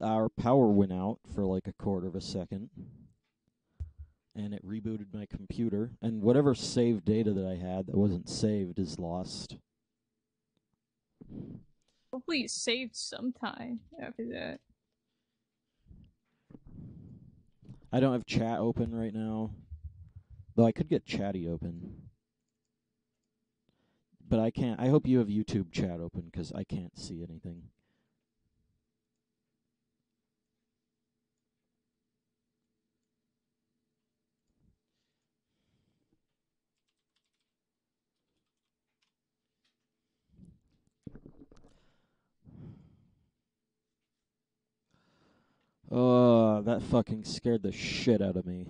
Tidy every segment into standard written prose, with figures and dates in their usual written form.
our power went out for like a quarter of a second, and it rebooted my computer, and whatever saved data that I had that wasn't saved is lost. Hopefully it saved sometime after that. I don't have chat open right now, though I could get chatty open. But I can't. I hope you have YouTube chat open, because I can't see anything. Oh, that fucking scared the shit out of me.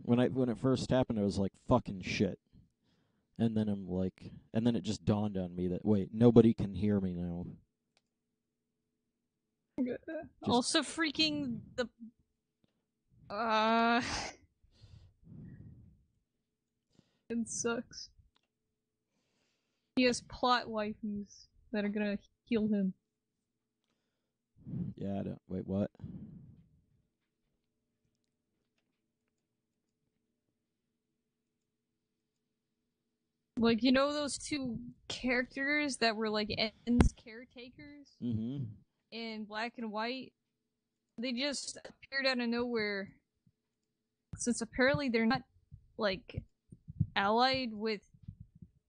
When it first happened, I was like, fucking shit. And then it just dawned on me that, wait, nobody can hear me now. Also, freaking the it sucks. He has plot waifus that are gonna heal him. Yeah, I don't. Wait, what? Like, you know those two characters that were like N's caretakers Mm-hmm. in Black and White? They just appeared out of nowhere. Since apparently they're not like allied with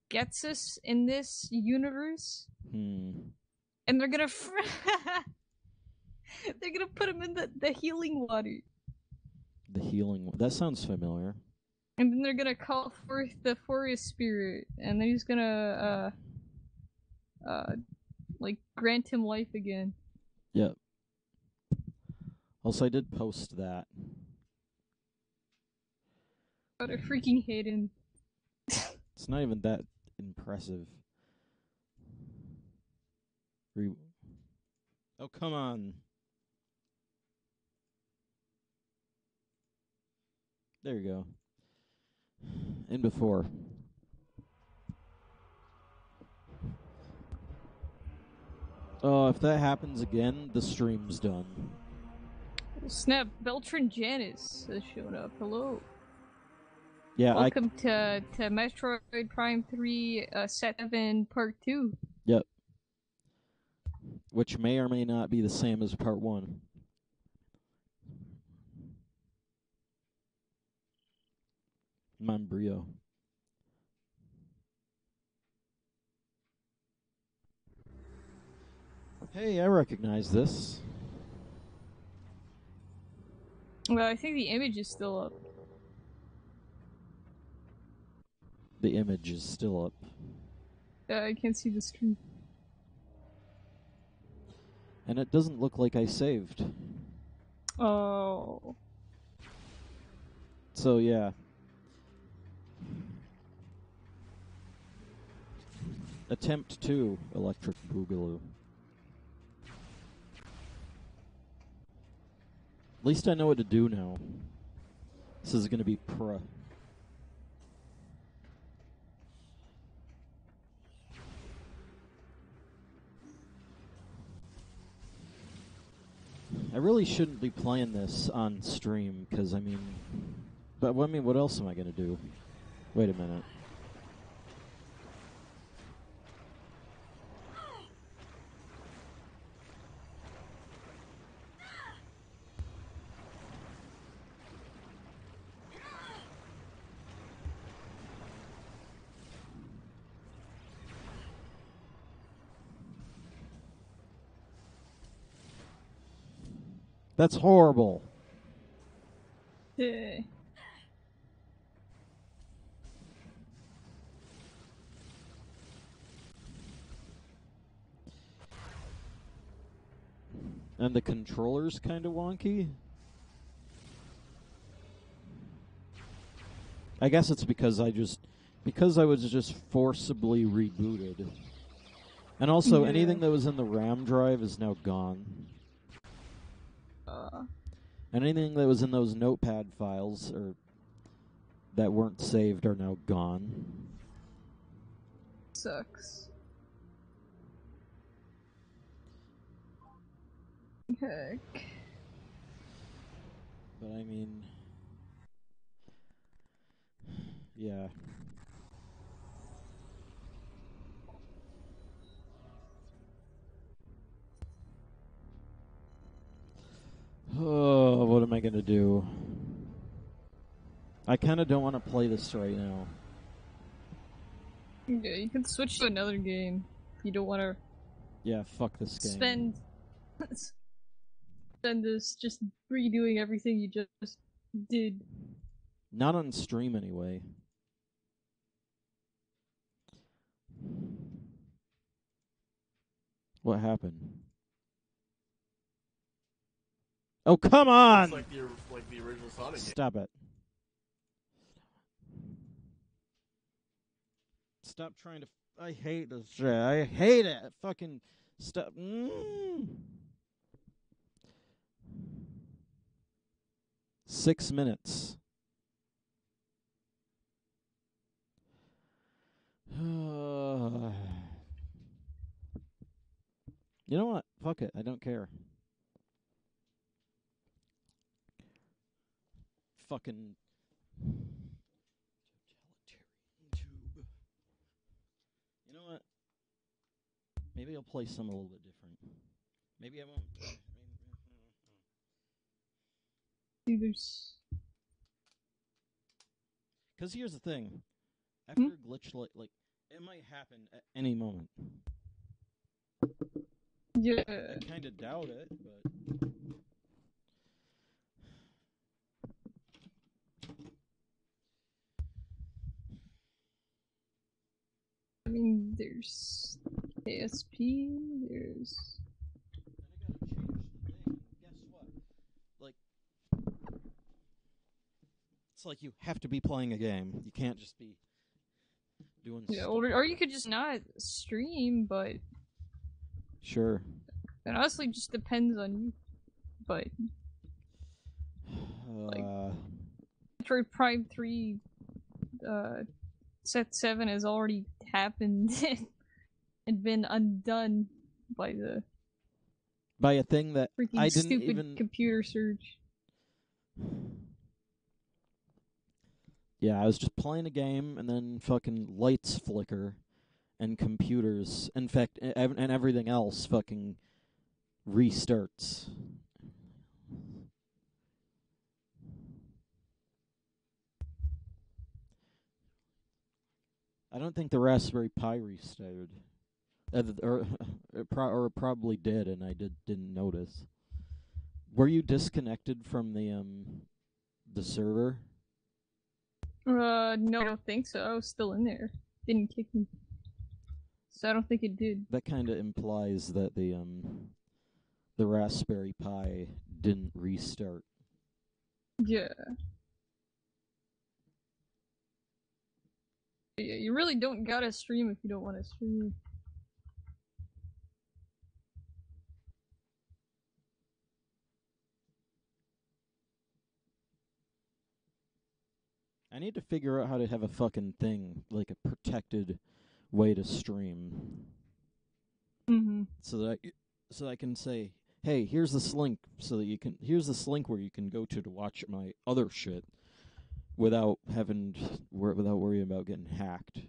Getsus in this universe. And they're gonna they're gonna put him in the healing water. The healing. That sounds familiar. And then they're gonna call forth the forest spirit, and then he's gonna like grant him life again. Yep. Also, I did post that. But I freaking hate him. It's not even that impressive. Oh, come on. There you go. And before. Oh, if that happens again, the stream's done. Snap, Beltran Janice has shown up. Hello. Yeah, Welcome to Metroid Prime 3 Set 7 Part 2. Yep. Which may or may not be the same as Part 1. Membrio. Hey, I recognize this. Well, I think the image is still up. The image is still up. I can't see the screen. And it doesn't look like I saved. Oh. So, yeah. Attempt 2, Electric Boogaloo. At least I know what to do now. This is gonna be pro. I really shouldn't be playing this on stream, because, I mean, what else am I gonna do? Wait a minute. That's horrible. Yeah. And the controller's kind of wonky. I guess it's because I was just forcibly rebooted. And also, anything that was in the RAM drive is now gone. And anything that was in those notepad files or that weren't saved are now gone. Sucks. Heck. But I mean, yeah. Oh, what am I gonna do? I kind of don't want to play this right now. Yeah, you can switch to another game. You don't want to Yeah, fuck this game. spend this just redoing everything you just did. Not on stream, anyway. What happened? Oh, come on! It's like the original Sonic game. Stop it. Stop trying to... I hate this shit. I hate it. Fucking... Stop. 6 minutes. You know what? Fuck it. I don't care. Fucking totalitarian tube. You know what? Maybe I'll play some a little bit different. Maybe I won't. There's... Because here's the thing. After a glitch like it might happen at any moment. Yeah. I kind of doubt it, but... I mean, there's ASP, there's... Then I gotta change the thing. Guess what? Like... It's like you have to be playing a game. You can't just be doing Yeah, stuff. or you could just not stream, but... Sure. It honestly just depends on you. But... Like... Metroid Prime 3... Set 7 has already happened and been undone by the... By a thing that freaking I didn't stupid even... computer surge. Yeah, I was just playing a game, and then fucking lights flicker, and computers, in fact, and everything else fucking restarts. I don't think the Raspberry Pi restarted. Or it probably did, and I didn't notice. Were you disconnected from the server? No, I don't think so. I was still in there. Didn't kick me. So I don't think it did. That kind of implies that the Raspberry Pi didn't restart. Yeah. Yeah, you really don't gotta stream if you don't want to stream. I need to figure out how to have a fucking thing, like a protected way to stream. Mm-hmm. So that I can say, hey, here's this link here's this link where you can go to watch my other shit without worrying about getting hacked.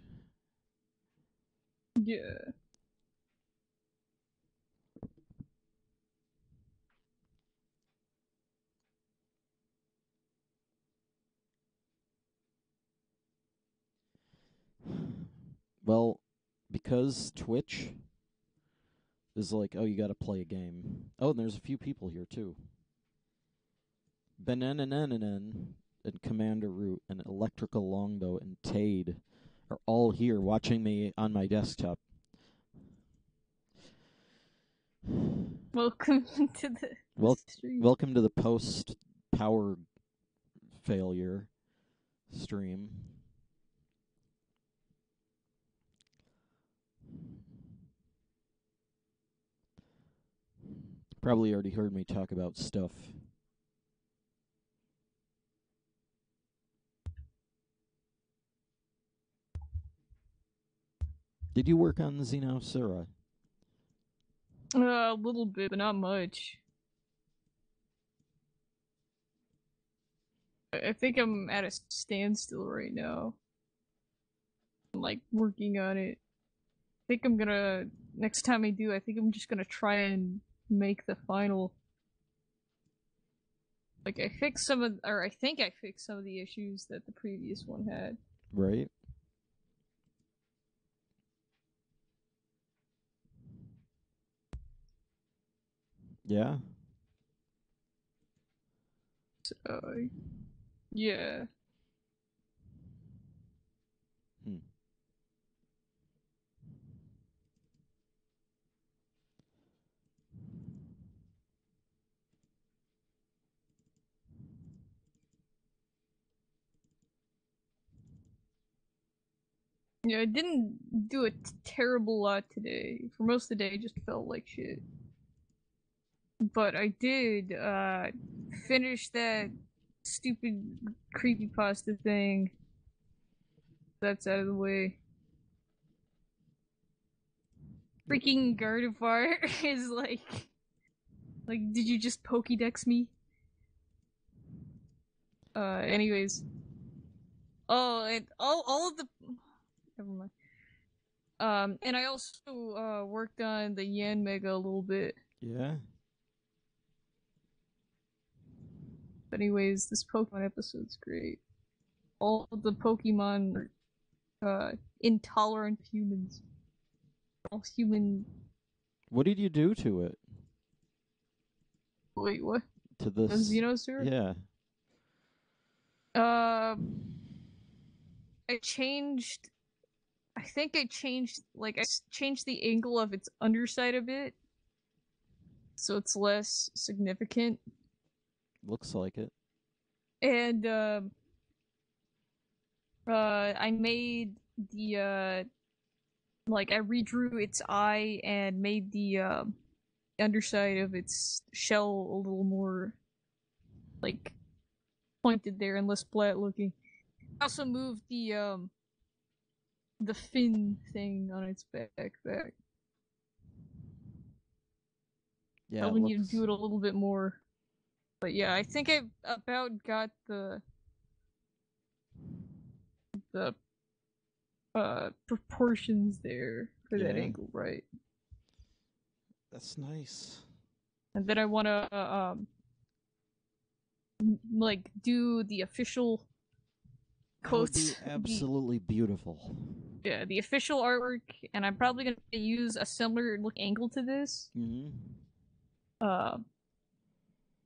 Yeah. Well, because Twitch is like, oh, you gotta play a game. Oh, and there's a few people here, too. Benenenenen and Commander Root and Electrical Longbow and Tade are all here watching me on my desktop. Welcome to the stream. Welcome to the post-power failure stream. Probably already heard me talk about stuff. Did you work on Xeno, Sarah? A little bit, but not much. I think I'm at a standstill right now. I'm like working on it. I think I'm gonna next time I do, I think I'm just gonna try and make the final. Like I fixed some of, or I think I fixed some of the issues that the previous one had. Right? Yeah. So, yeah. Hmm. Yeah, I didn't do a terrible lot today. For most of the day, I just felt like shit. But I did finish that stupid creepypasta thing. That's out of the way. Freaking Gardevoir is like, did you just Pokédex me? Anyways. Oh, and all of the, never mind. And I also worked on the Yan Mega a little bit. Yeah. But anyways, this Pokemon episode's great. All of the Pokemon are intolerant humans. All human. What did you do to it? Wait, what? To The this? Xenosaur? Yeah. Uh, I changed. I think I changed. Like, I changed the angle of its underside a bit, so it's less significant. Looks like it. And I made the like I redrew its eye and made the underside of its shell a little more like pointed there and less flat looking. I also moved the fin thing on its backpack, Yeah. helping you do it a little bit more. But yeah, I think I about got the proportions there for that Yeah. angle right. That's nice. And then I want to like do the official That would quotes, be absolutely beautiful. the official artwork, and I'm probably gonna use a similar look angle to this. Mm-hmm. Uh,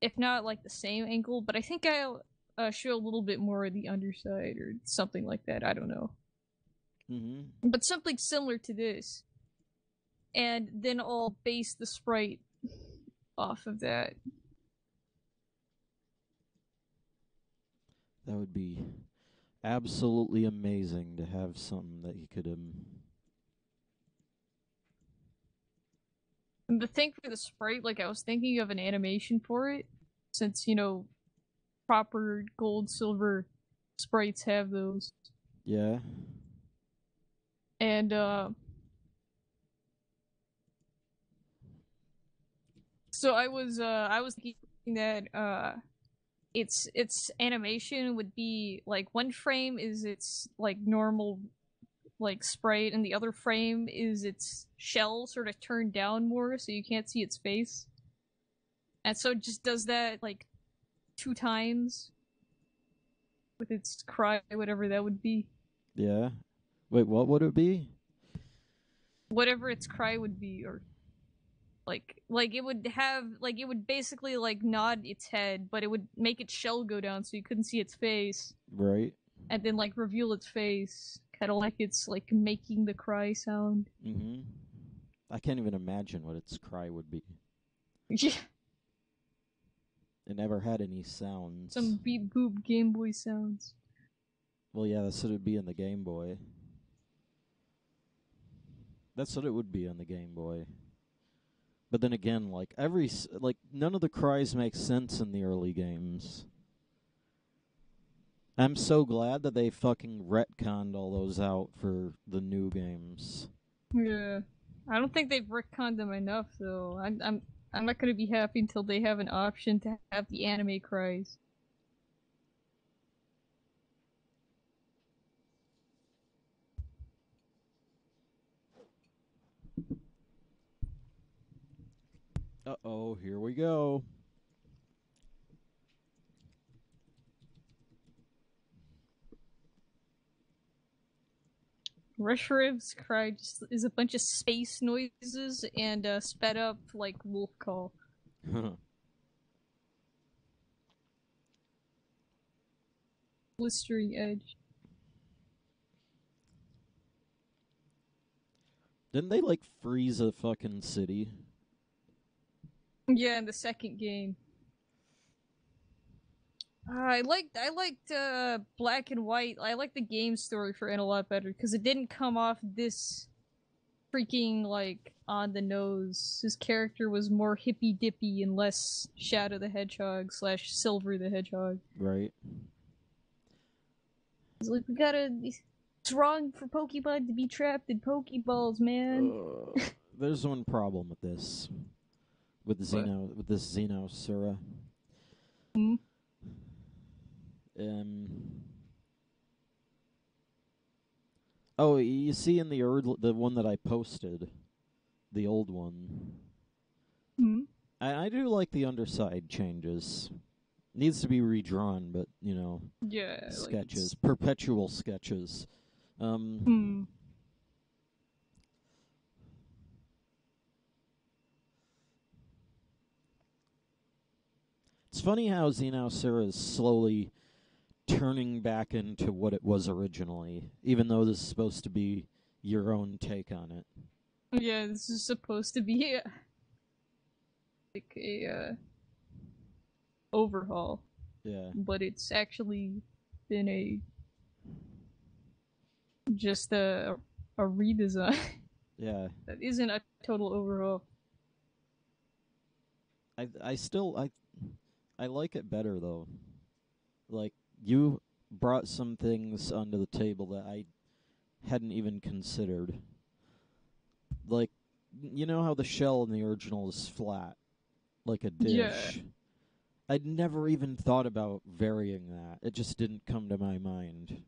if not like the same angle, but I think I'll show a little bit more of the underside or something like that. I don't know, Mm-hmm. but something similar to this, and then I'll base the sprite off of that. That would be absolutely amazing to have something that you could And the thing for the sprite, like I was thinking of an animation for it, since proper gold, silver sprites have those. Yeah. And so I was thinking that its animation would be like one frame is its like normal like sprite and the other frame is its shell sort of turned down more so you can't see its face. And so it just does that like 2 times with its cry, whatever that would be. Yeah. Wait, what would it be? Whatever its cry would be, or like it would have like it would basically like nod its head, but it would make its shell go down so you couldn't see its face, Right. and then like reveal its face, kind of like it's like making the cry sound. Mm-hmm. I can't even imagine what its cry would be. Yeah, It never had any sounds. some beep boop Game Boy sounds. Well, yeah, that's what it'd be in the Game Boy. That's what it would be on the Game Boy. But then again, like none of the cries make sense in the early games. I'm so glad that they fucking retconned all those out for the new games. Yeah, I don't think they've retconned them enough though. I'm not gonna be happy until they have an option to have the anime cries. Uh-oh, here we go. Reshriv's cry just is a bunch of space noises and sped up like wolf call. Blistering edge. Didn't they, like, freeze a fucking city? Yeah, in the second game. I liked Black and White. I liked the game story for it a lot better because it didn't come off this freaking like on the nose. His character was more hippy dippy and less Shadow the Hedgehog / Silver the Hedgehog. Right. It's like it's wrong for Pokemon to be trapped in Pokeballs, man. There's one problem with this. With this Xenosura. Hmm? Oh, you see in the one that I posted, the old one. Hmm? I do like the underside changes. Needs to be redrawn, but Yeah. sketches, perpetual sketches. Hmm. It's funny how Xenosura is slowly turning back into what it was originally, even though this is supposed to be your own take on it. Yeah, this is supposed to be like a overhaul. Yeah. But it's actually been just a redesign. Yeah. That isn't a total overhaul. I like it better though. Like, you brought some things onto the table that I hadn't even considered. Like, you know how the shell in the original is flat, like a dish? Yeah. I'd never even thought about varying that. It just didn't come to my mind.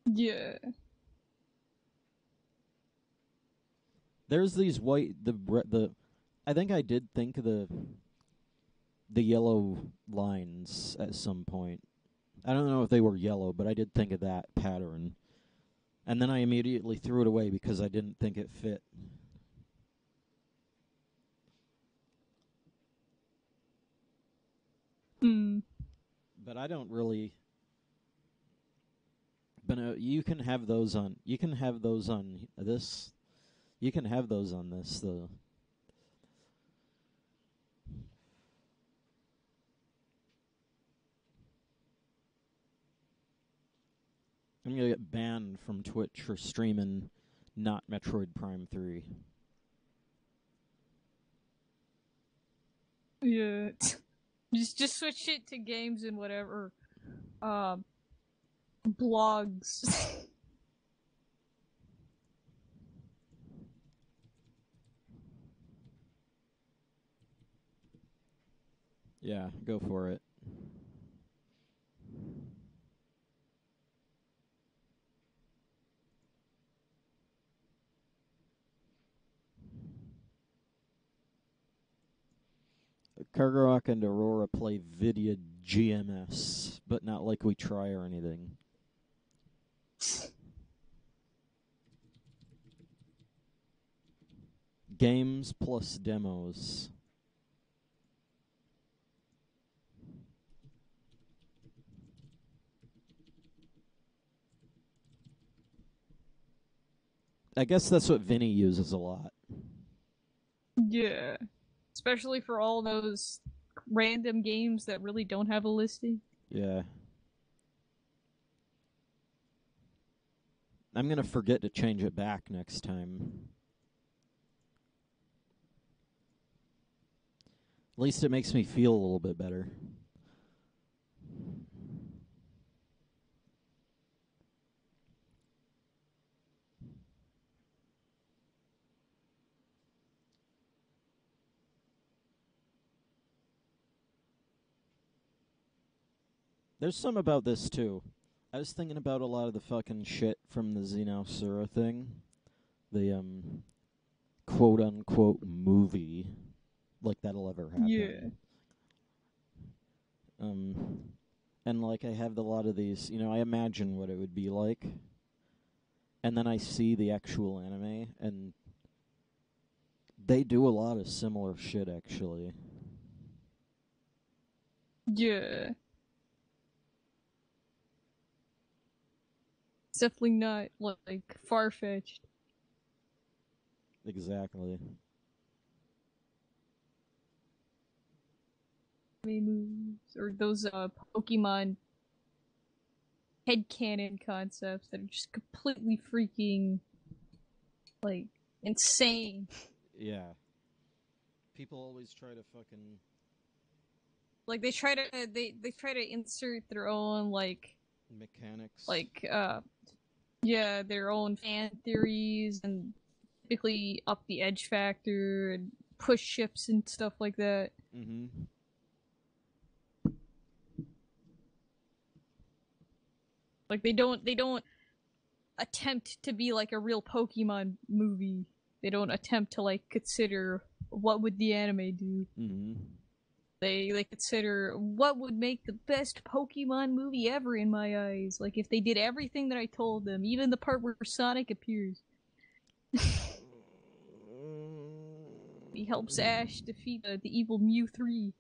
Yeah. There's these the I think I did think of the yellow lines at some point. I don't know if they were yellow, but I did think of that pattern. And then I immediately threw it away because I didn't think it fit. Hmm. But I don't really. But you can have those on. You can have those on this. You can have those on this though. I'm gonna get banned from Twitch for streaming not Metroid Prime 3. Yeah. Just switch it to games and whatever. Blogs. Yeah, go for it. Kargaroc and Aurora play Vidya GMS, but not like we try or anything. Games plus demos. I guess that's what Vinny uses a lot. Yeah. Especially for all those random games that really don't have a listing. Yeah. I'm gonna forget to change it back next time. At least it makes me feel a little bit better. There's some about this too. I was thinking about a lot of the fucking shit from the Xenosura thing. The, quote-unquote movie. Like, that'll ever happen. Yeah. And, like, I have a lot of these, I imagine what it would be like. And then I see the actual anime, and they do a lot of similar shit, actually. Yeah. It's definitely not, like, far-fetched. Exactly. Moves, or those, Pokemon headcanon concepts that are just completely freaking, like, insane. Yeah. People always try to fucking... Like, they try to insert their own, like... mechanics. Like, yeah, their own fan theories, and typically up the edge factor, and push ships and stuff like that. Mm-hmm. Like, they don't attempt to be like a real Pokemon movie. They don't attempt to, like, consider what would the anime do. Mm-hmm. They consider what would make the best Pokemon movie ever in my eyes. Like, if they did everything that I told them, even the part where Sonic appears. He helps Ash defeat the evil Mew 3.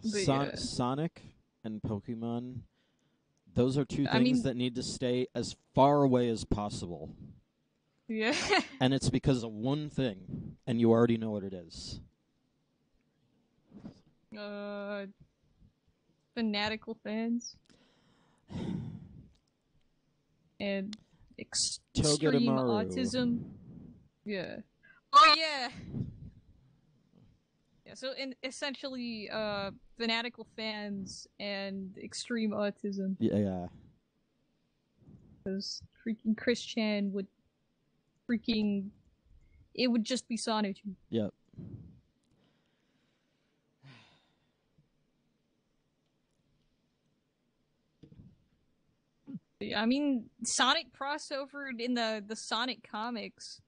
Yeah. Sonic and Pokemon, those are two things that need to stay as far away as possible. Yeah. And it's because of one thing, and you already know what it is. Fanatical fans. And extreme autism. Yeah. Oh, yeah! Yeah, so essentially, fanatical fans and extreme autism. Yeah. Because freaking Chris Chan would it would just be Sonic. Yep. I mean, Sonic crossover in the Sonic comics.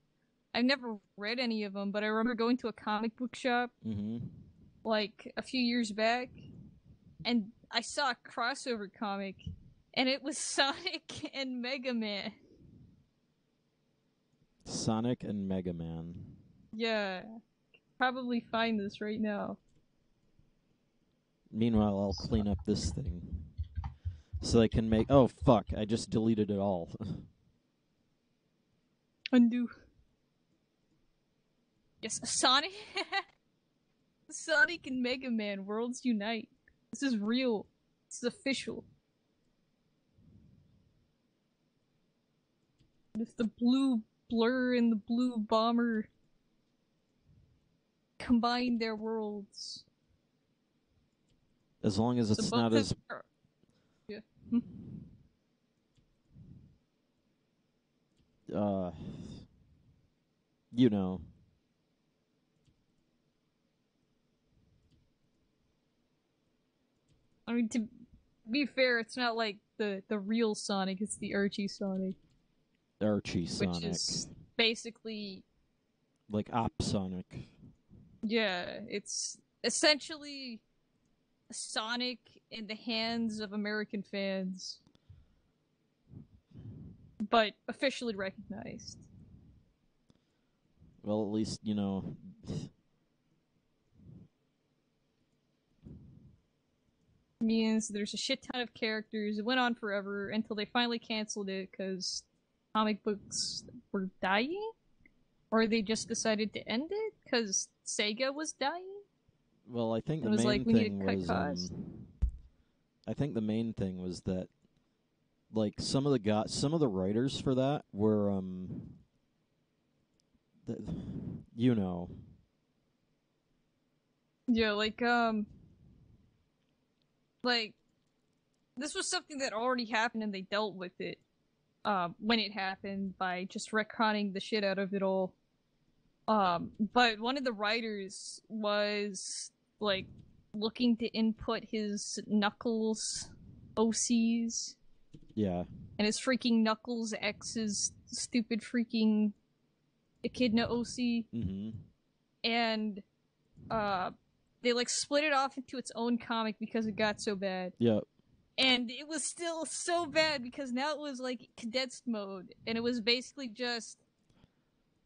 I've never read any of them, but I remember going to a comic book shop like a few years back, and I saw a crossover comic, and it was Sonic and Mega Man. Sonic and Mega Man. Yeah. Probably find this right now. Meanwhile, I'll clean up this thing. So I can make... Oh, fuck. I just deleted it all. Undo. Yes, Sonic... Sonic and Mega Man, worlds unite. This is real. This is official. If the blue Blur and the blue Bomber combine their worlds... As long as it's not as... Yeah. You know. I mean, to be fair, it's not like the real Sonic, it's the Archie Sonic. Archie Sonic. Which is basically... like Op Sonic. Yeah, it's essentially Sonic in the hands of American fans. But officially recognized. Well, at least, you know... means there's a shit ton of characters. It went on forever until they finally canceled it because comic books were dying? Or they just decided to end it because Sega was dying? Well, I think the main thing was... I think the main thing was that, like, some of the writers for that were, you know. Yeah, like, this was something that already happened and they dealt with it, when it happened by just retconning the shit out of it all. But one of the writers was, like looking to input his Knuckles OCs. Yeah. And his freaking Knuckles X's stupid freaking Echidna OC. Mm-hmm. And they like split it off into its own comic because it got so bad. Yep. And it was still so bad because now it was like condensed mode, and it was basically just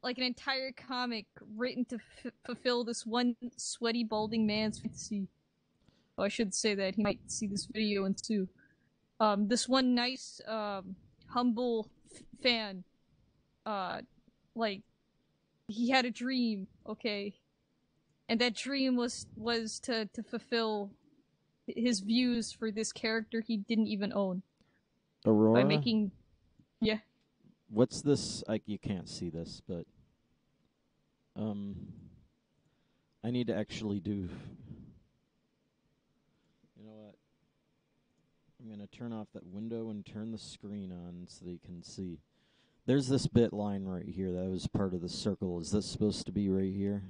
like an entire comic written to fulfill this one sweaty balding man's fantasy. Oh, I should say that he might see this video and too. This one nice, humble fan, like he had a dream, okay, and that dream was to fulfill his views for this character he didn't even own. Aurora? By making... Yeah. What's this? You can't see this, but... I need to actually do... You know what? I'm gonna turn off that window and turn the screen on so that you can see. There's this bit line right here that was part of the circle. Is this supposed to be right here?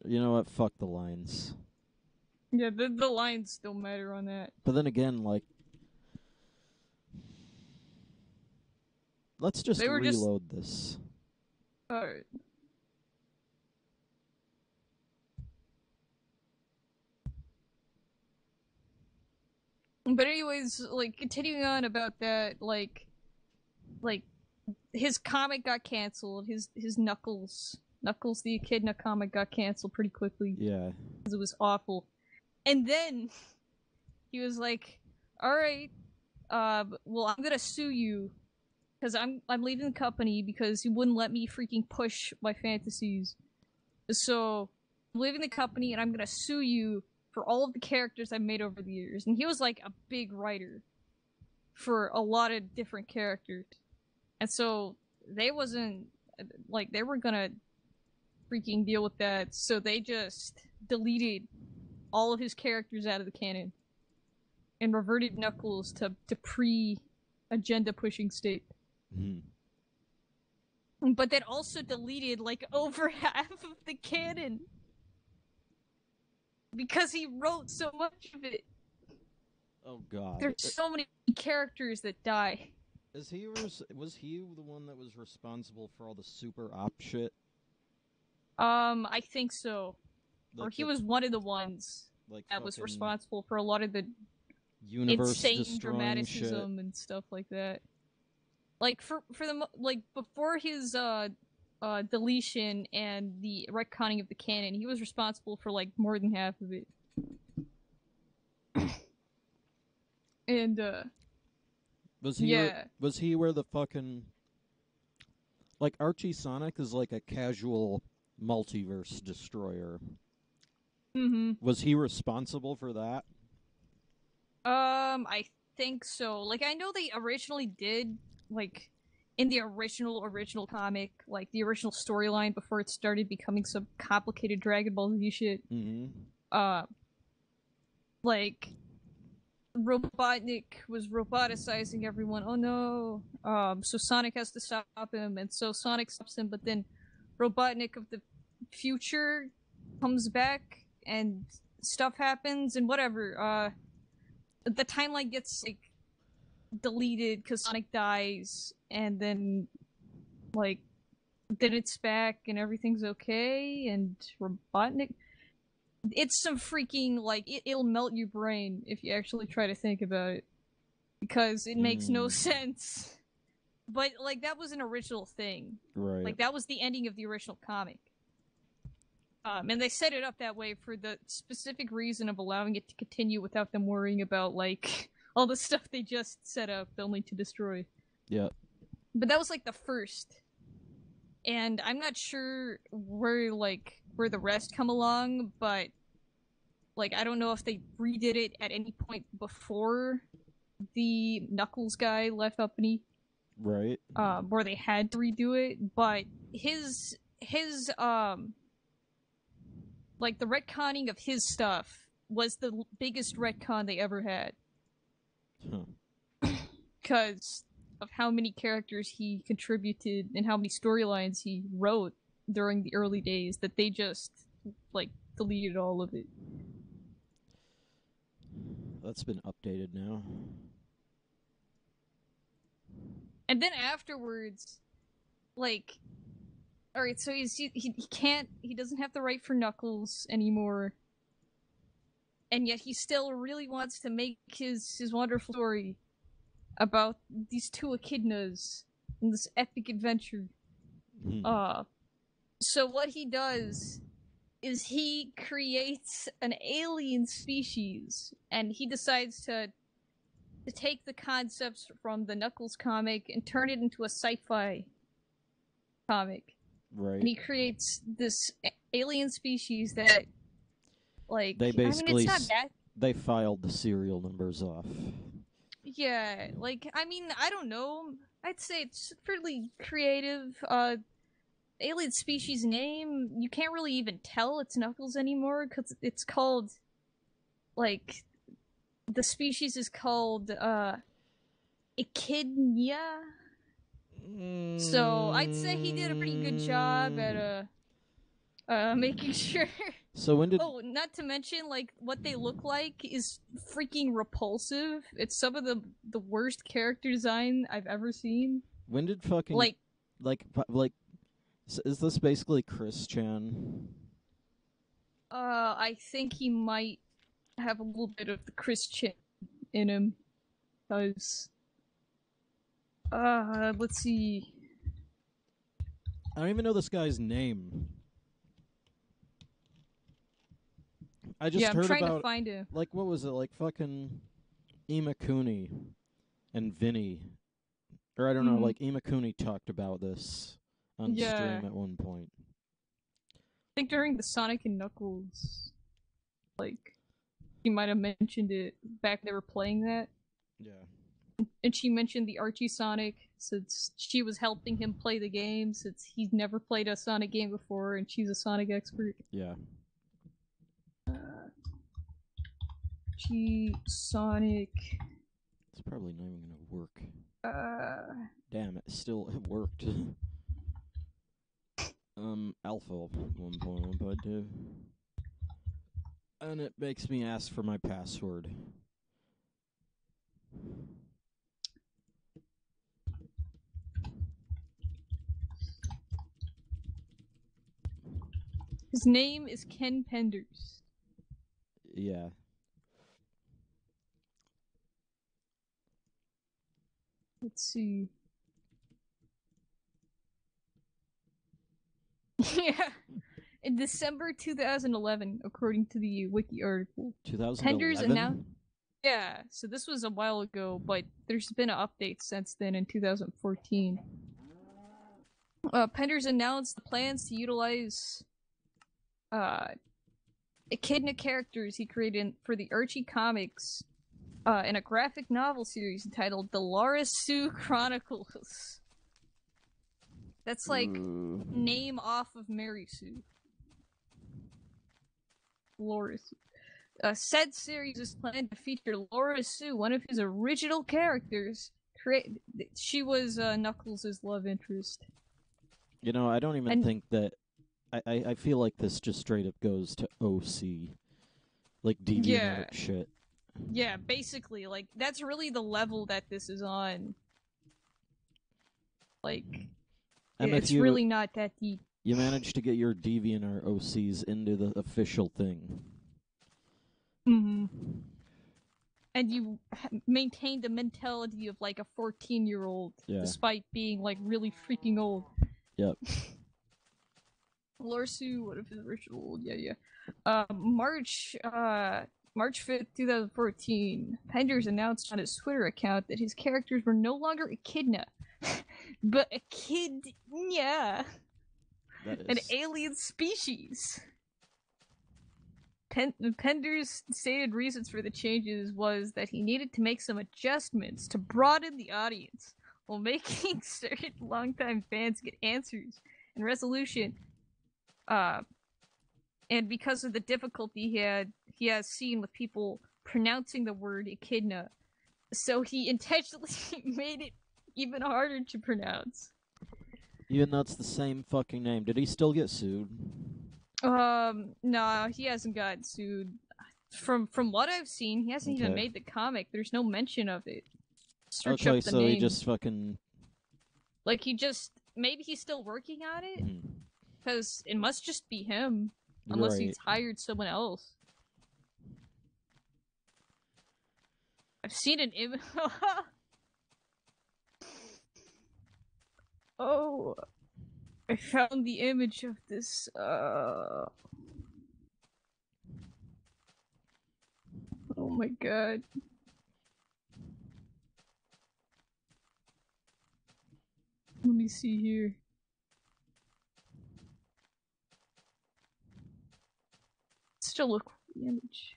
You know what? Fuck the lines. Yeah, the lines don't matter on that. But then again, like... Let's just reload this. Alright. But anyways, like, continuing on about that, like, his comic got canceled, his Knuckles the Echidna comic got canceled pretty quickly. Yeah. Because it was awful. And then, he was like, alright, well, I'm gonna sue you, because I'm leaving the company because you wouldn't let me freaking push my fantasies. So, I'm leaving the company and I'm gonna sue you for all of the characters I've made over the years. And he was like a big writer for a lot of different characters. And so, they weren't gonna freaking deal with that, so they just deleted all of his characters out of the canon and reverted Knuckles to pre-agenda pushing state. Mm-hmm. But that also deleted like over half of the canon because he wrote so much of it. Oh god. There's so many characters that die. Was he the one that was responsible for all the super op shit? I think so. Like or he was one of the ones that was responsible for a lot of the insane dramaticism and stuff like that. Like for the like before his deletion and the retconning of the canon, he was responsible for like more than half of it. And was he where the fucking like Archie Sonic is like a casual multiverse destroyer? Mm-hmm. Was he responsible for that? I think so. Like, I know they originally did, like, in the original comic, like, the original storyline before it started becoming some complicated Dragon Ball Z shit. Mm-hmm. Like, Robotnik was roboticizing everyone. Oh no. So Sonic has to stop him, and so Sonic stops him, but then Robotnik of the future comes back, and stuff happens, and whatever. The timeline gets, like, deleted because Sonic dies, and then, like, then it's back, and everything's okay, and Robotnik... It's some freaking, like, it'll melt your brain if you actually try to think about it. Because it makes no sense. But, like, that was an original thing. Right. Like, that was the ending of the original comic. And they set it up that way for the specific reason of allowing it to continue without them worrying about, like, all the stuff they just set up only to destroy. Yeah. But that was, like, the first. And I'm not sure where the rest come along, but, like, I don't know if they redid it at any point before the Knuckles guy left Uppity. Right. Where they had to redo it, but his like, the retconning of his stuff was the biggest retcon they ever had. Because of how many characters he contributed and how many storylines he wrote during the early days that they just like deleted all of it. That's been updated now. And then afterwards, like, all right, so he doesn't have the right for Knuckles anymore, and yet he still really wants to make his wonderful story about these two echidnas in this epic adventure. So what he does is he creates an alien species, and he decides to take the concepts from the Knuckles comic and turn it into a sci-fi comic. Right. And he creates this alien species that, like, They basically I mean, it's not bad. They filed the serial numbers off. Yeah, like, I mean, I don't know. I'd say it's fairly creative. Alien species name, you can't really even tell it's Knuckles anymore, because it's called, like, the species is called, Echidnia? So, I'd say he did a pretty good job at, making sure... So when did... Oh, not to mention, like, what they look like is freaking repulsive. It's some of the worst character design I've ever seen. When did fucking... Like, is this basically Chris Chan? I think he might have a little bit of the Chris Chan in him. Because... let's see. I don't even know this guy's name. I just heard I'm trying about, to find him. Like, what was it? Like, fucking Imakuni and Vinny. Or I don't know, like, Imakuni talked about this on stream at one point. I think during the Sonic and Knuckles, like, he might have mentioned it back when they were playing that. Yeah. And she mentioned the Archie Sonic, since she was helping him play the game, since he's never played a Sonic game before, and she's a Sonic expert. Yeah. Sonic. It's probably not even gonna work. Damn, it worked. Alpha 1.1.2. And it makes me ask for my password. His name is Ken Penders. Yeah. Let's see. Yeah. In December 2011, according to the wiki article. 2011? Penders announced... Yeah, so this was a while ago, but there's been an update since then in 2014. Penders announced the plans to utilize echidna characters he created for the Archie comics in a graphic novel series entitled The Laura Sue Chronicles. That's like name off of Mary Sue. Laura Sue. Said series is planned to feature Laura Sue, one of his original characters. She was Knuckles' love interest. You know, I don't even think that... I feel like this just straight up goes to OC. Like, DeviantArt shit. Yeah, basically, like, that's really the level that this is on. Like, it's really not that deep. You managed to get your DeviantArt OCs into the official thing. Mm-hmm. And you maintained a mentality of, like, a 14-year-old, despite being, like, really freaking old. Yep. Lorsu, what if his original? March 5th, 2014, Penders announced on his Twitter account that his characters were no longer echidna, but echidnia, an alien species. Penders' stated reasons for the changes was that he needed to make some adjustments to broaden the audience, while making certain longtime fans get answers and resolution. And because of the difficulty he has seen with people pronouncing the word echidna, so he intentionally made it even harder to pronounce. Even though it's the same fucking name. Did he still get sued? No, he hasn't got sued. From what I've seen, he hasn't even Okay. made the comic. There's no mention of it. Search Okay, up the so he name. just fucking. Like he just maybe he's still working on it Hmm. because it must just be him, unless Right. he's hired someone else. I've seen an image. Oh, I found the image of this. Oh my god. Let me see here. Still look for the image.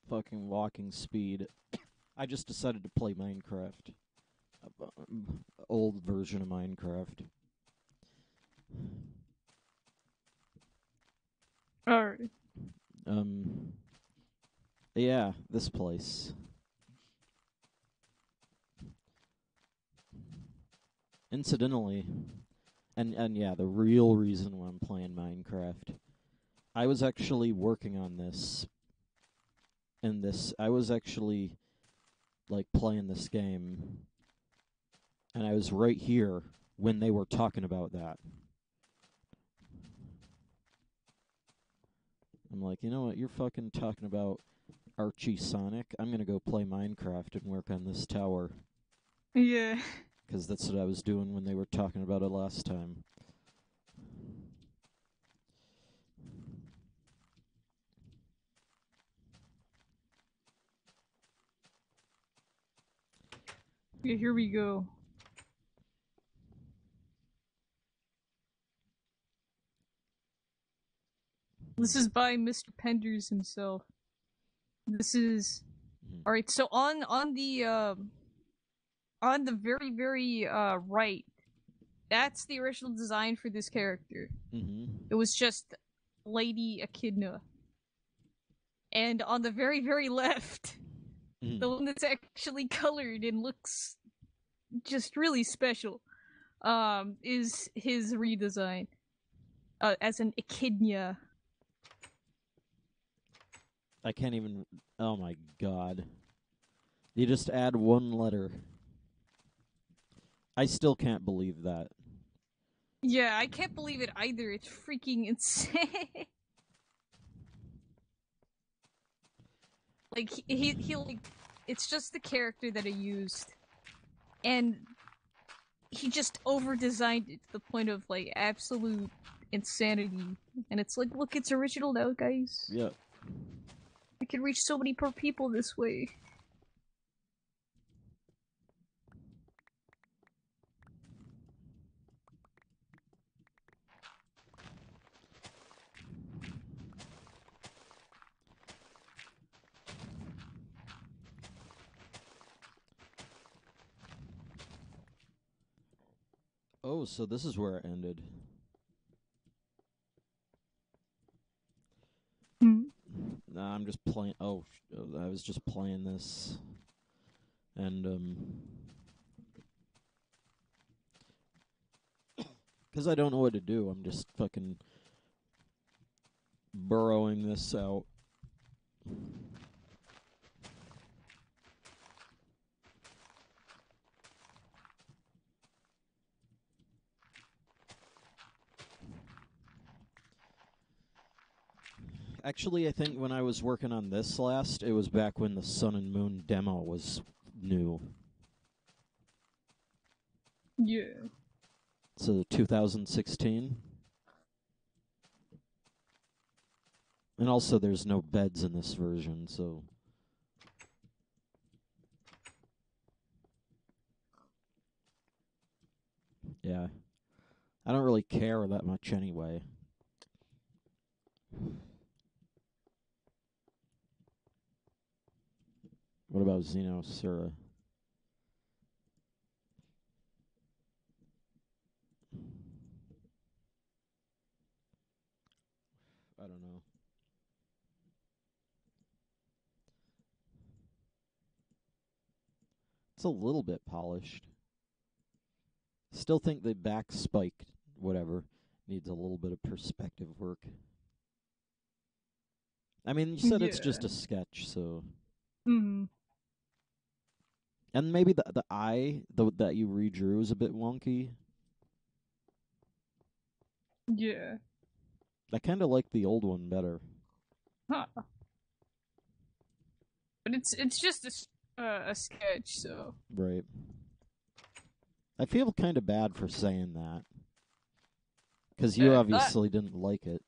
Fucking walking speed. I just decided to play Minecraft. Old version of Minecraft. Alright. Yeah, this place. Incidentally, and yeah, the real reason why I'm playing Minecraft. I was actually working on this. I was actually like playing this game, and I was right here when they were talking about that. I'm like, you know what? You're fucking talking about Archie Sonic. I'm gonna go play Minecraft and work on this tower. Yeah. Because that's what I was doing when they were talking about it last time. Yeah, here we go. This is by Mr. Penders himself. This is alright, so on the very right, that's the original design for this character. Mm-hmm. It was just Lady Echidna. And on the very left, Mm-hmm. the one that's actually colored and looks just really special, is his redesign. As an Echidna. I can't even. Oh my god. You just add one letter. I still can't believe that. Yeah, I can't believe it either. It's freaking insane. Like he like it's just the character that I used, and he just over designed it to the point of like absolute insanity. And it's like, look, it's original now, guys. Yep. I can reach so many more people this way. Oh, so this is where it ended. Nah, I'm just playing. Oh, I was just playing this, and because I don't know what to do, I'm just fucking burrowing this out. Actually, I think when I was working on this last, it was back when the Sun and Moon demo was new. Yeah. So 2016. And also, there's no beds in this version, so. Yeah. I don't really care that much anyway. What about Xenosura? I don't know. It's a little bit polished. Still think the back spike, whatever, needs a little bit of perspective work. I mean, you said it's just a sketch, so. Mm-hmm. And maybe the eye that you redrew is a bit wonky. Yeah. I kind of like the old one better. Huh. But it's just a sketch, so. Right. I feel kind of bad for saying that. Because you obviously didn't like it.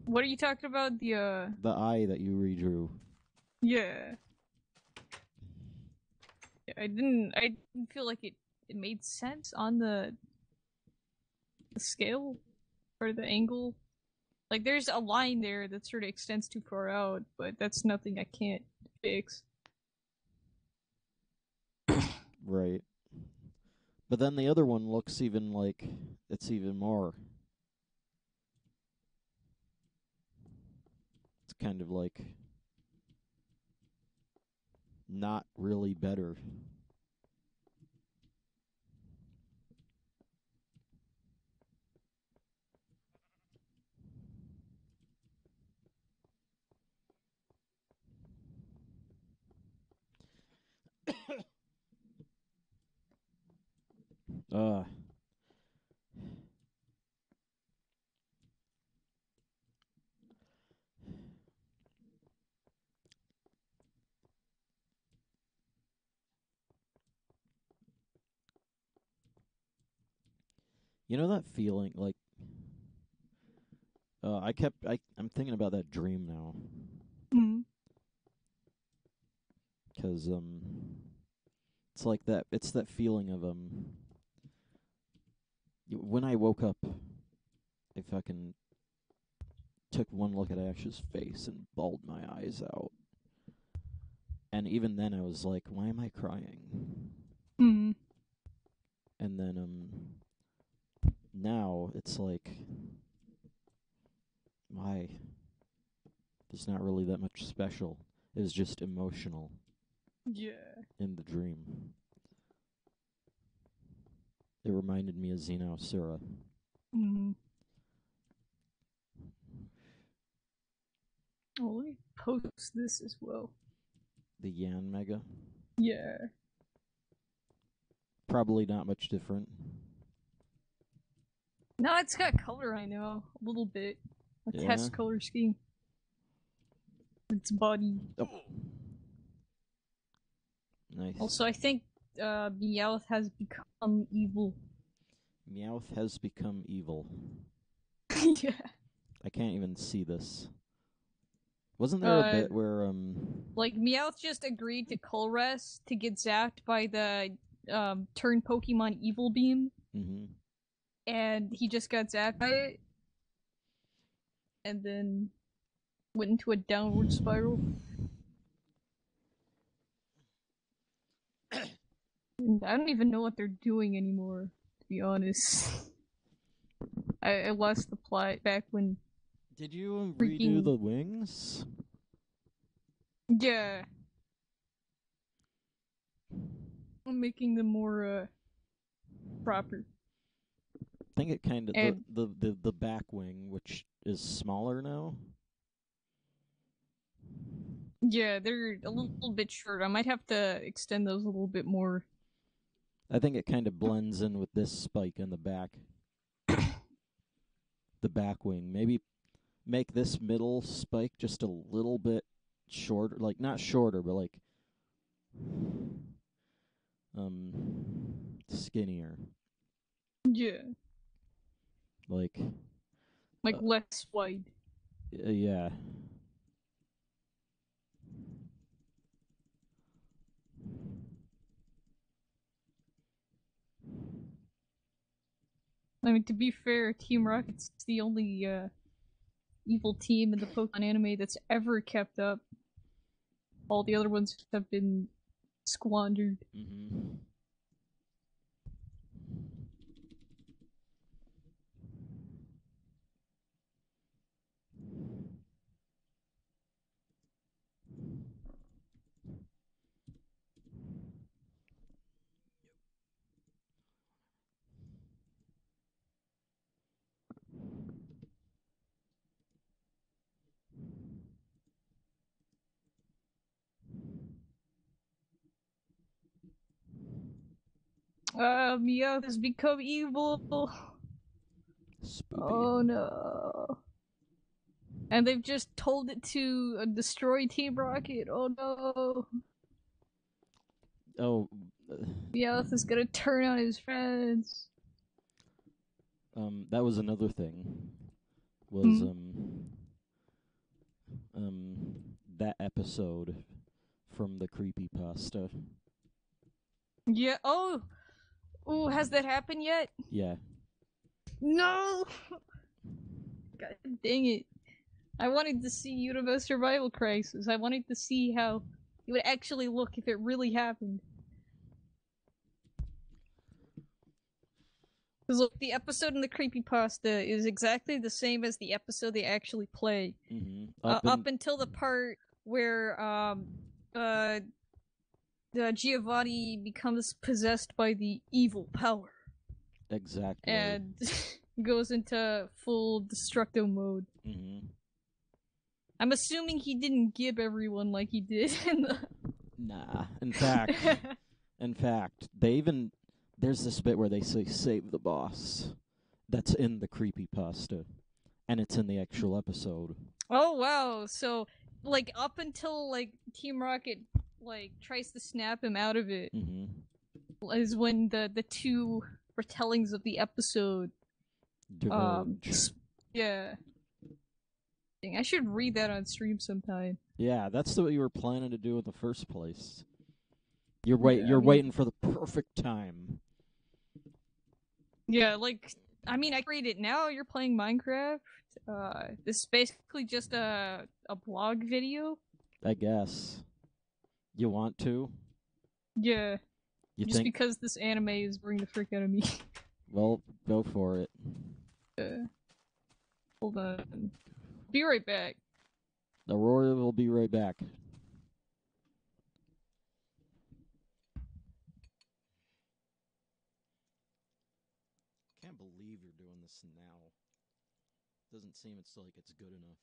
What are you talking about? The eye that you redrew. Yeah. I didn't feel like it made sense on the scale or the angle. Like there's a line there that sort of extends too far out, but that's nothing I can't fix. Right. But then the other one looks even like it's even more. It's kind of like not really better. uh You know that feeling like I'm thinking about that dream now. Mm. Cuz it's like it's that feeling of when I woke up, I fucking took one look at Ash's face and bawled my eyes out. And even then I was like, why am I crying? Mm. And then now it's like, why? There's not really that much special. It was just emotional. Yeah. In the dream. It reminded me of Xenosaura. Mm. Oh, let me post this as well. The Yan Mega? Yeah. Probably not much different. No, it's got color, I know. A little bit. A test color scheme. Its body. Oh. Nice. Also, I think Meowth has become evil. Meowth has become evil. Yeah. I can't even see this. Wasn't there a bit where like Meowth just agreed to Cull Rest to get zapped by the turn Pokemon Evil Beam? Mm-hmm. And he just got zapped by it. And then went into a downward spiral. And I don't even know what they're doing anymore, to be honest. I lost the plot back when. Did you redo the wings? Yeah. I'm making them more proper. I think it kind of the back wing, which is smaller now. Yeah, they're a little bit short. I might have to extend those a little bit more. I think it kind of blends in with this spike in the back. The back wing. Maybe make this middle spike just a little bit shorter. Like, not shorter, but like skinnier. Yeah. Like less wide. Yeah. I mean, to be fair, Team Rocket's the only evil team in the Pokemon anime that's ever kept up. All the other ones have been squandered. Mm-hmm. Meowth has become evil. Spoopy. Oh no. And they've just told it to destroy Team Rocket. Oh no. Oh. Meowth is gonna turn on his friends. That was another thing. Was that episode from the creepypasta. Yeah. Oh. Oh, has that happened yet? Yeah. No. God dang it. I wanted to see Universe Survival Crisis. I wanted to see how it would actually look if it really happened. Because look, the episode in the creepypasta is exactly the same as the episode they actually play. Mm-hmm. Up until the part where Giovanni becomes possessed by the evil power. Exactly. And goes into full destructo mode. Mm-hmm. I'm assuming he didn't gib everyone like he did in the... Nah. In fact, they even... There's this bit where they say, save the boss. That's in the creepypasta. And it's in the actual episode. Oh, wow. So, like, up until, like, Team Rocket, like, tries to snap him out of it, is when the two retellings of the episode diverge. Yeah. I should read that on stream sometime. Yeah, that's what you were planning to do in the first place. You're waiting for the perfect time. Yeah, like, I mean, I read it now. You're playing Minecraft. This is basically just a blog video. I guess. You want to? Yeah. You just think? Because this anime is bringing the frick out of me. Well, go for it. Hold on. Be right back. Aurora will be right back. Can't believe you're doing this now. Doesn't seem it's like it's good enough.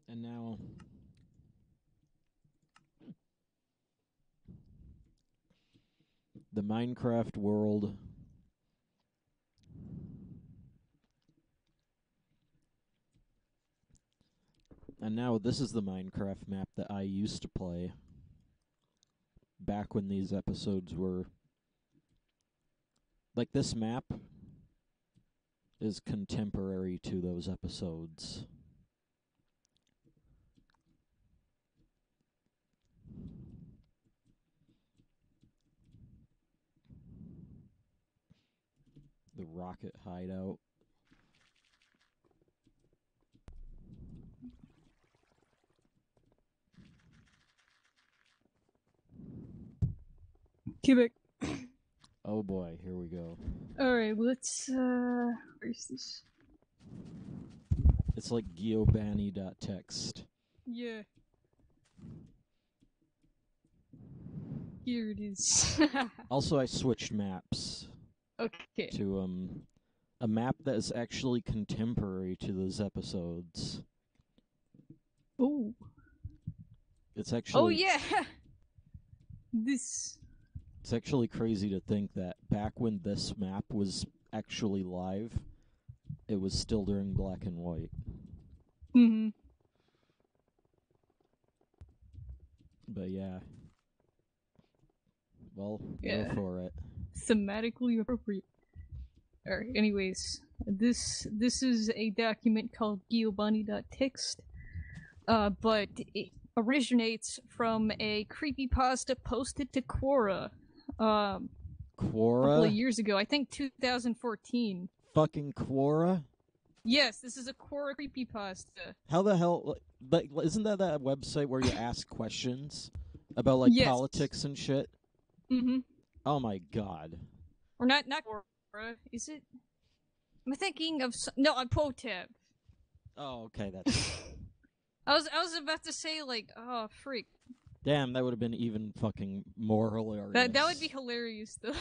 And now, the Minecraft world. And now this is the Minecraft map that I used to play back when these episodes were... Like, this map is contemporary to those episodes. The rocket hideout. Quebec. Oh boy, here we go. Alright, let's, where's this? It's like geobani.txt. Yeah. Here it is. Also, I switched maps. Okay. To, a map that is actually contemporary to those episodes. Oh. It's actually... Oh, yeah! This... It's actually crazy to think that back when this map was actually live, it was still during black and white. Mm-hmm. But yeah. Well, Yeah. go for it. Thematically appropriate. Alright, anyways. This is a document called geobani.txt. But it originates from a creepypasta posted to Quora. Quora? A couple of years ago, I think 2014. Fucking Quora? Yes, this is a Quora creepypasta. How the hell... Like, isn't that website where you ask questions about, like, Yes. politics and shit? Mm-hmm. Oh my god. Or not Quora, is it? Am I thinking of no? I'm Potep. Oh, okay, that's... I was about to say like, oh freak. Damn, that would have been even fucking more hilarious. That would be hilarious though.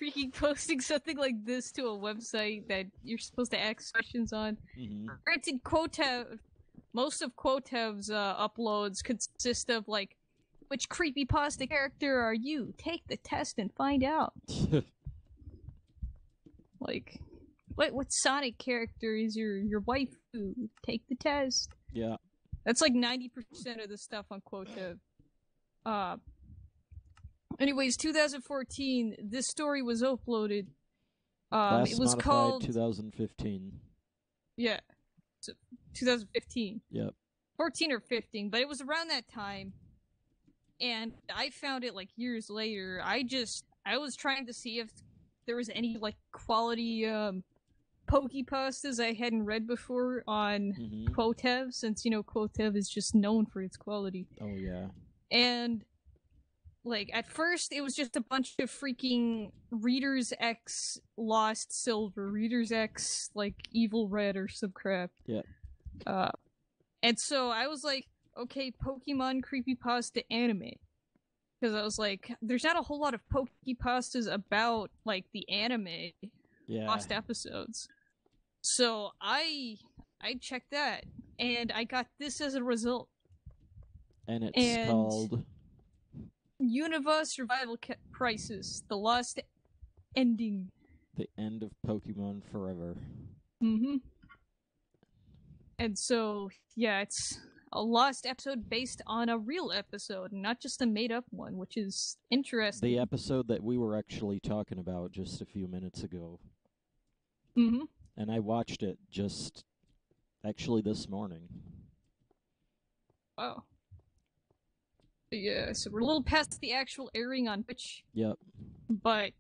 Freaking posting something like this to a website that you're supposed to ask questions on. Mm-hmm. Granted, Quotev, most of Quotev's uploads consist of like, which creepypasta character are you? Take the test and find out. Like, what Sonic character is your waifu? Take the test. Yeah. That's like 90% of the stuff on Quotev. Anyways, 2014, this story was uploaded. Last It was modified called 2015. Yeah, so 2015. Yep. 14 or 15, but it was around that time. And I found it like years later. I was trying to see if there was any like quality Pokepastas I hadn't read before on Quotev, since Quotev is just known for its quality. Oh yeah. And like at first it was just a bunch of freaking Readers X Lost Silver, Readers X like Evil Red or some crap. Yep. And so I was like, okay, Pokemon creepypasta anime. Because I was like, there's not a whole lot of Pokepastas about like the anime lost episodes. So I checked that, and I got this as a result. And it's called Unova Survival Crisis: The Lost Ending. The End of Pokemon Forever. Mm-hmm. And so, yeah, it's a lost episode based on a real episode, not just a made-up one, which is interesting. The episode that we were actually talking about just a few minutes ago. Mm-hmm. And I watched it just actually this morning. Wow. Yeah, so we're a little past the actual airing on Twitch. Yep. But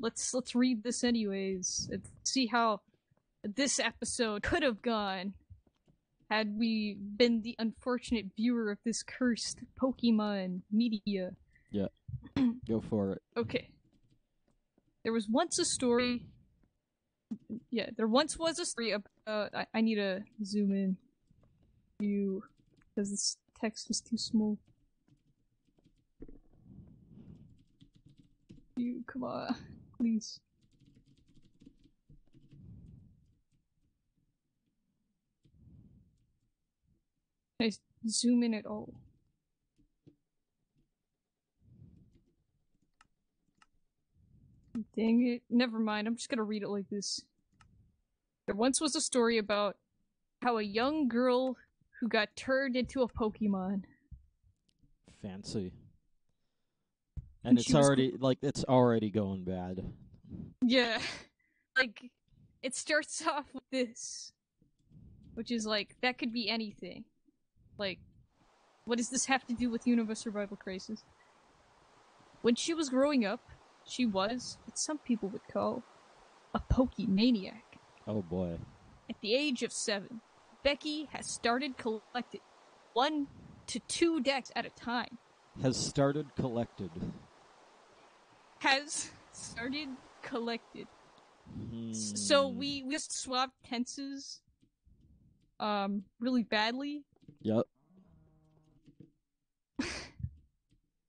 let's read this anyways and see how this episode could have gone had we been the unfortunate viewer of this cursed Pokemon media. Yeah. Go for it. Okay. There was once a story... Yeah, there once was a story about... I need to zoom in. Because this text is too small. Come on, please. Can I zoom in at all? Dang it. Never mind, I'm just gonna read it like this. There once was a story about how a young girl who got turned into a Pokemon. Fancy. And it's already, it's already going bad. Yeah. Like, it starts off with this. Which is like, that could be anything. Like, what does this have to do with Unova Survival Crisis? When she was growing up, she was what some people would call a Pokemaniac. Oh boy. At the age of 7, Becky has started collecting 1 to 2 decks at a time. Has started collected. So we just swapped tenses really badly. Yep.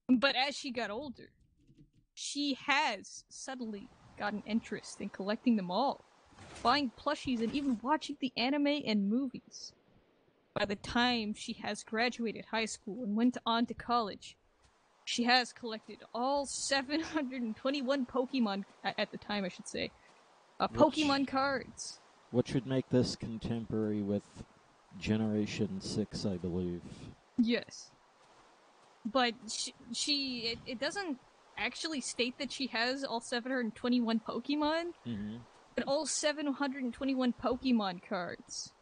But as she got older, she has suddenly gotten interest in collecting them all, buying plushies and even watching the anime and movies. By the time she has graduated high school and went on to college, she has collected all 721 Pokemon, at the time I should say, Pokemon cards. Which would make this contemporary with Generation 6, I believe. Yes. But it doesn't actually state that she has all 721 Pokemon, but all 721 Pokemon cards,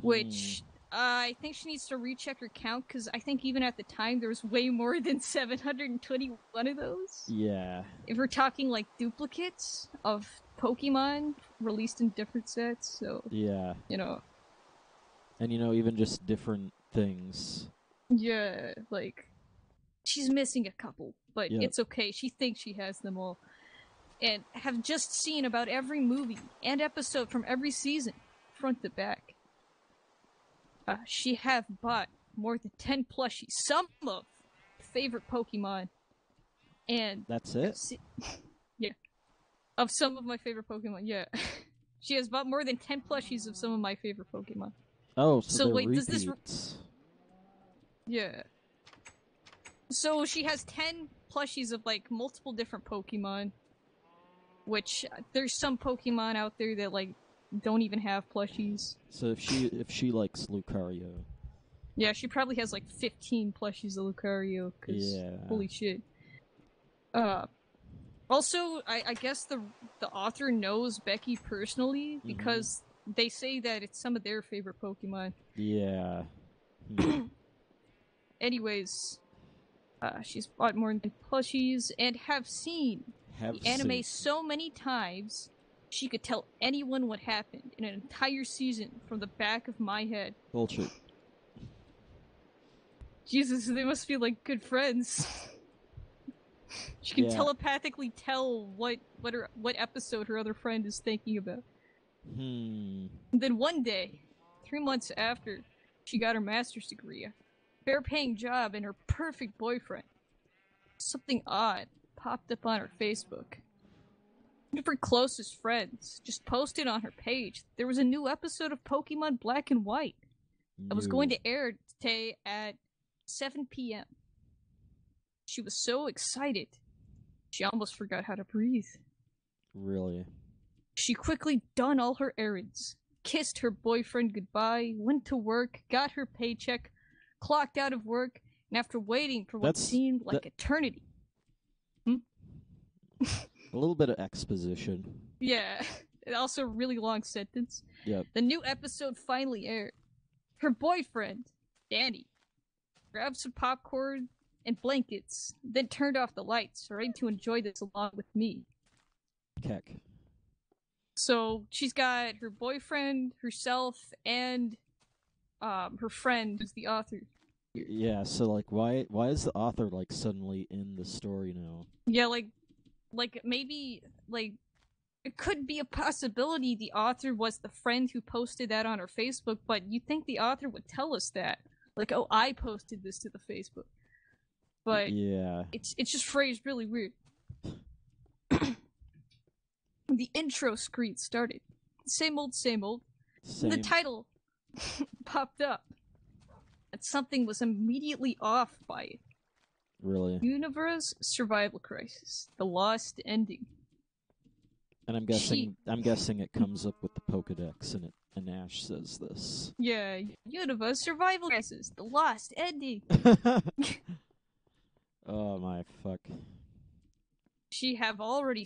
which I think she needs to recheck her count, because I think even at the time there was way more than 721 of those. Yeah. If we're talking like duplicates of Pokemon released in different sets, so... Yeah. And even just different things. Yeah, like... She's missing a couple, but it's okay. She thinks she has them all. and have just seen about every movie and episode from every season, front to back. She have bought more than 10 plushies, some of favorite Pokemon, and That's it? yeah, of some of my favorite Pokemon. Yeah, she has bought more than 10 plushies of some of my favorite Pokemon. Oh, so they're wait, repeats. does this? Yeah. So she has 10 plushies of like multiple different Pokemon, which there's some Pokemon out there that like don't even have plushies. So if she likes Lucario. Yeah, she probably has like 15 plushies of Lucario, cause holy shit. Also, I guess the author knows Becky personally because they say that it's some of their favorite Pokemon. Yeah. Anyways, she's bought more than plushies and have seen the anime so many times she could tell anyone what happened in an entire season from the back of my head. Bullshit. Jesus, they must be like good friends. She can telepathically tell what episode her other friend is thinking about. And then one day, 3 months after she got her master's degree, a fair-paying job, and her perfect boyfriend, something odd popped up on her Facebook. One of her closest friends just posted on her page there was a new episode of Pokemon Black and White that was going to air today at 7 p.m. She was so excited, she almost forgot how to breathe. Really? She quickly done all her errands, kissed her boyfriend goodbye, went to work, got her paycheck, clocked out of work, and after waiting for what seemed like eternity. A little bit of exposition. Yeah, also a really long sentence. Yep. The new episode finally aired. Her boyfriend, Danny, grabbed some popcorn and blankets, then turned off the lights, ready to enjoy this along with me. Keck. So she's got her boyfriend, herself, and her friend, who's the author. Yeah, so like why is the author like suddenly in the story now? Yeah, like maybe like it could be a possibility the author was the friend who posted that on her Facebook, but you'd think the author would tell us that. Like, oh, I posted this to the Facebook. But yeah, it's just phrased really weird. The intro screen started. Same old, same old. same. The title popped up. And something was immediately off by it. Really? Universe Survival Crisis. The Lost Ending. And I'm guessing it comes up with the Pokedex and Ash says this. Yeah, Universe Survival Crisis. The Lost Ending. Oh my fuck. She have already